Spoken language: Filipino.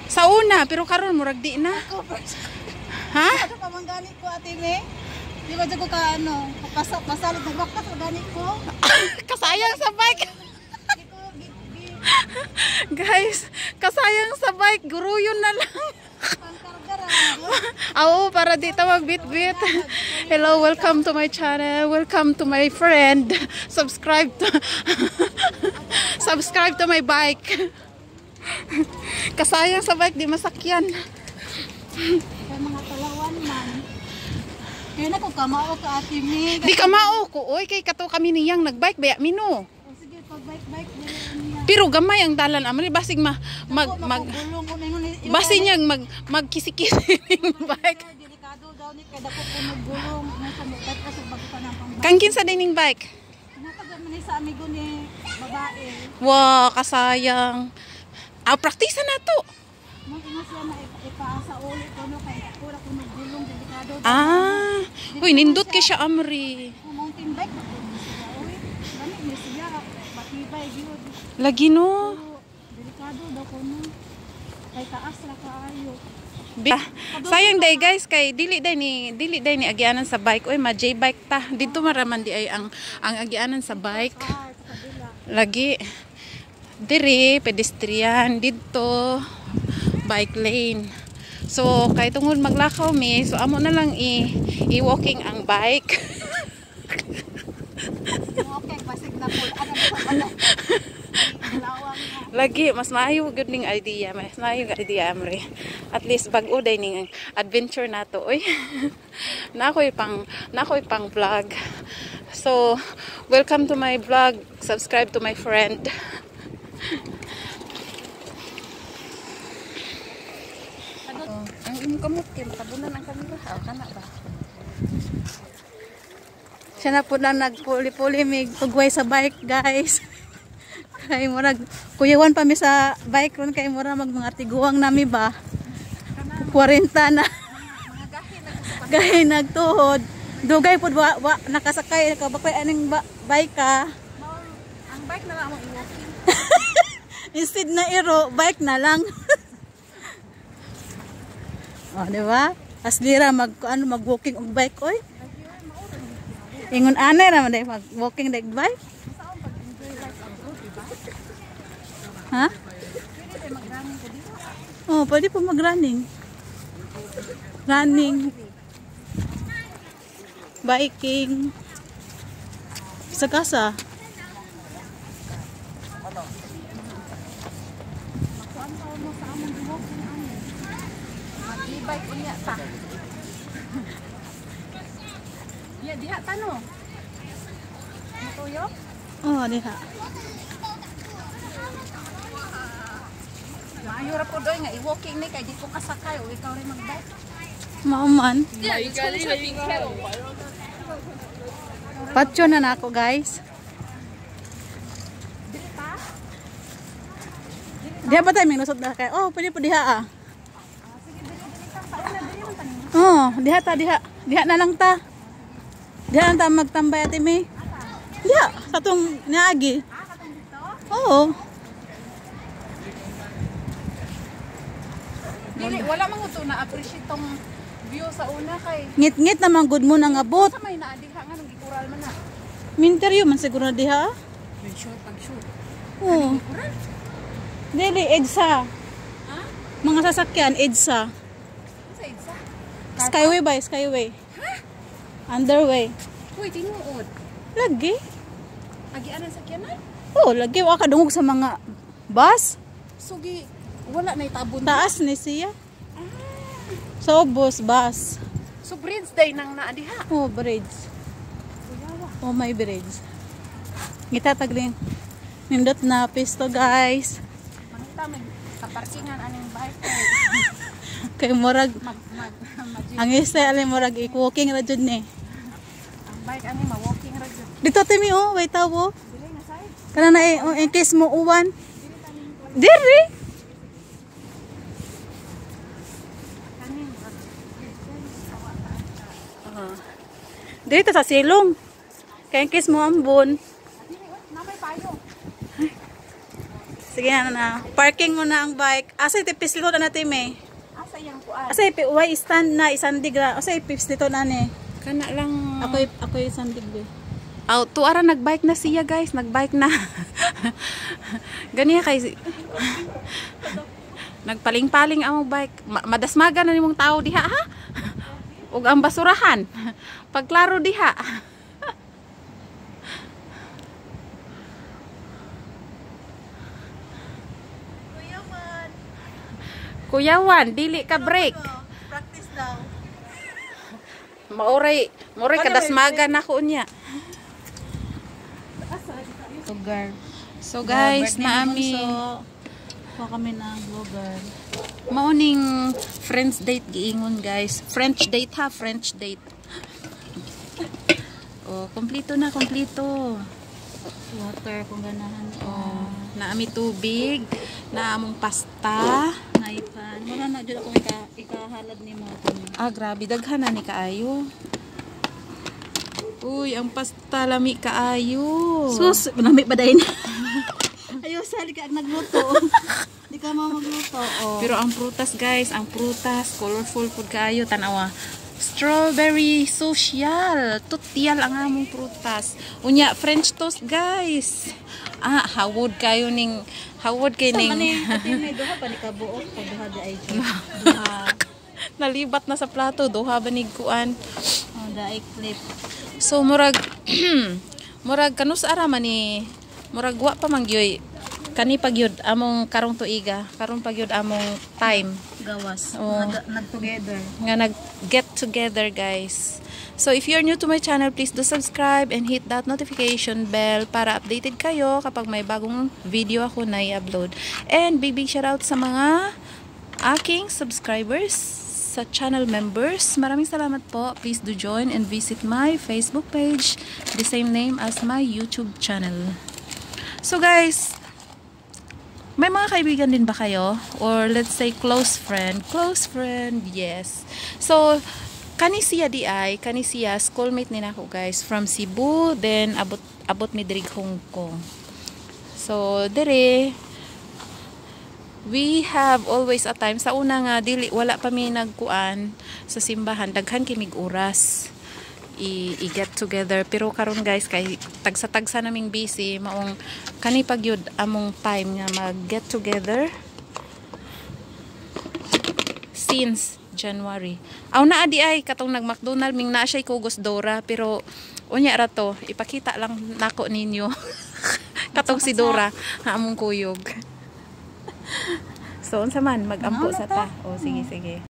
Sa una, pero karon murag di na. Ha? Ano pa man gani ko ate me? Di ba ko ka ano, pasalit na bakit ko gani ko? Kasayang sa bike. Guys, kasayang sa bike, guruyon na lang. Oo, para di ta magbit-bit. Hello, welcome to my channel. Welcome to my friend. Subscribe to my bike. Kasayang sa bike, di masakyan. Kaya mga talawan man. Kaya na ko kamao ka ate me. Di ka mao ko, oy, kay kato kami niyang nagbike baya mino. Sige, pag bike niya. Pero gamay ang dalan amali basig basig niyang magkisi-kisi ning bike. Delikado daw ni kada ko puno gulong nasa mukha kasi bago pa nang pang. Kang kinsa dining bike? Nakagam man sa amigo ni babae. Wow, kasayang. Praktisa na to. Mo siya na ipaasa ulit kuno kay pura kuno gulong delikado. Uy, nindot kay siya amri. Mountain bike ba siya? Uy, gani ni siya matibay gyud. Lagi no. Delikado daw kuno. Kay taas ra kaayo. Sayang day guys kay dili day ni agianan sa bike. Oy, ma J-bike ta. Dito maraman di ay ang agianan sa bike. Lagi diri pedestrian dito bike lane. So kay tungod maglakaw mi, so amo na lang i-walking ang bike. Okay, basig na pul ano. Lagi mas maayo gud ning idea, mas maayo nga idea amre. At least bag-o day ning adventure nato oy. Nakoy pang vlog. So, welcome to my vlog. Subscribe to my friend. Ang imong kamot kay matabunan ang kamera. Kana ba? Siya na po na nagpuli-puli mig ugway sa bike, guys. Kay murag kuyawan pa mi sa bike ron kay murag mga tiguang nami ba. 40 na. Gahi nagtuhod. Dugay pud wa nakasakay nakabakay aning bike ka. Ang bike na lang mo i-walking. Instead na iro, bike na lang. Oh, di ba? Aslira mag-walking og bike oy. Ingon anay ra man day mag-walking dag bike. Ha? Oh, pwede po mag-running. Running. Biking. Sa kasa. Mag-bike unya ta. Ya diha tano. Matuyo? Oh, diha. Maayo ra pud nga i-walking ni kay di ko kasakay o ikaw rin mag-bike. Mauman. Patyo na nako, guys. Diha ba tayo minusot na kay? Oh, pwede po diha ah. Oh, diha ta diha. Diha na lang ta. Diha lang ta magtambay ate May. Diha, sa tong niagi. Oo. Dili wala man to na appreciate tong view sa una kay. Ngit-ngit naman good mo nang abot. Sa may naadiha nga nang gikural man na. Minteryo man siguro diha. Shoot pag shoot. Oo. Dili EDSA. Ha? Mga sasakyan EDSA. Sa isa. Skyway ba? Skyway. Ha? Underway. Uy, tinuod. Lagi. Agianan sa kyanan? Oh, lagi wa ka dungog sa mga bus. Sugi wala na itabon. Taas ni siya. So bus. So bridge day nang naadiha. Oh, bridge. Oh, may bridge. Gitatag rin. Nindot na pisto, guys. Mangita may kaparkingan aning bike. Kay murag Mag ang isa ali murag walking ra jud ni. ang bike ani ma-walking ra jud. Dito timi oh, wait tawo. Dili na side. Kana na in case mo uwan. Diri. Kanin. Diri ta sa silong. Kay in case mo ambon. Dili na may payo. Sige na. Parking mo na ang bike. Asa tipis lito na natin eh. Asa yang kuan? Asa why stand na isandig ra. Asa tipis lito na ni. Kana lang. Ako isandig be. Aw, tuara nagbike na siya guys, nagbike na. Ganiya kay nagpaling-paling ang bike. Madasmaga na nimong tao diha ha. Ug ang basurahan. Pagklaro diha. Kuyawan, dili ka break. Practice daw. Mauray kadasmaga na ko niya. Sugar. So guys, naami So kami na vlogger. mauning friends date giingon guys. French date ha, French date. Oh, kompleto na, kompleto. Water kung ganahan. Oh, naami tubig, naamong pasta. Naipan. Wala na dyan ako ikahalad ni mo. Ah, grabe, daghan na ni kaayo. Uy, ang pasta lami kaayo. Sus, manami ba dahil? Ayaw, sali ka nagluto. Di ka magluto. Oh. Pero ang prutas guys, ang prutas, colorful food kaayo, tanawa. Strawberry social. Tutyal ang among prutas. Unya, French toast guys. Ah, hawod kayo ning May duha pa ni kabuok. Duha di ay duha. nalibat na sa plato, duha banig kuan. Oh, daay clip. So murag murag kanus ara man ni murag wa pa mangyoy kani pagyud among karong tuiga, karon pagyud among time Gawas. Oh. Nag-together. nga nag get together guys. So if you're new to my channel, please do subscribe and hit that notification bell para updated kayo kapag may bagong video ako na i-upload. And big shout out sa mga aking subscribers, sa channel members. Maraming salamat po. Please do join and visit my Facebook page, the same name as my YouTube channel. So guys, may mga kaibigan din ba kayo? Or let's say close friend? Close friend, yes. So, kani siya schoolmate ni nako guys from Cebu, then abot mi diri Hong Kong. So, dire we have always a time sa una nga dili wala pa mi nagkuan sa simbahan, daghan kimig oras i-get together, pero karon guys kay tagsa naming busy, maong kani pagyud among time nga mag-get together since January. Aw naa di ay katong nag-McDonald ming naa siya kugos Dora, pero unya ra to ipakita lang nako ninyo katong si Dora nga among kuyog. So unsa man magampo sa ta. Oh sige.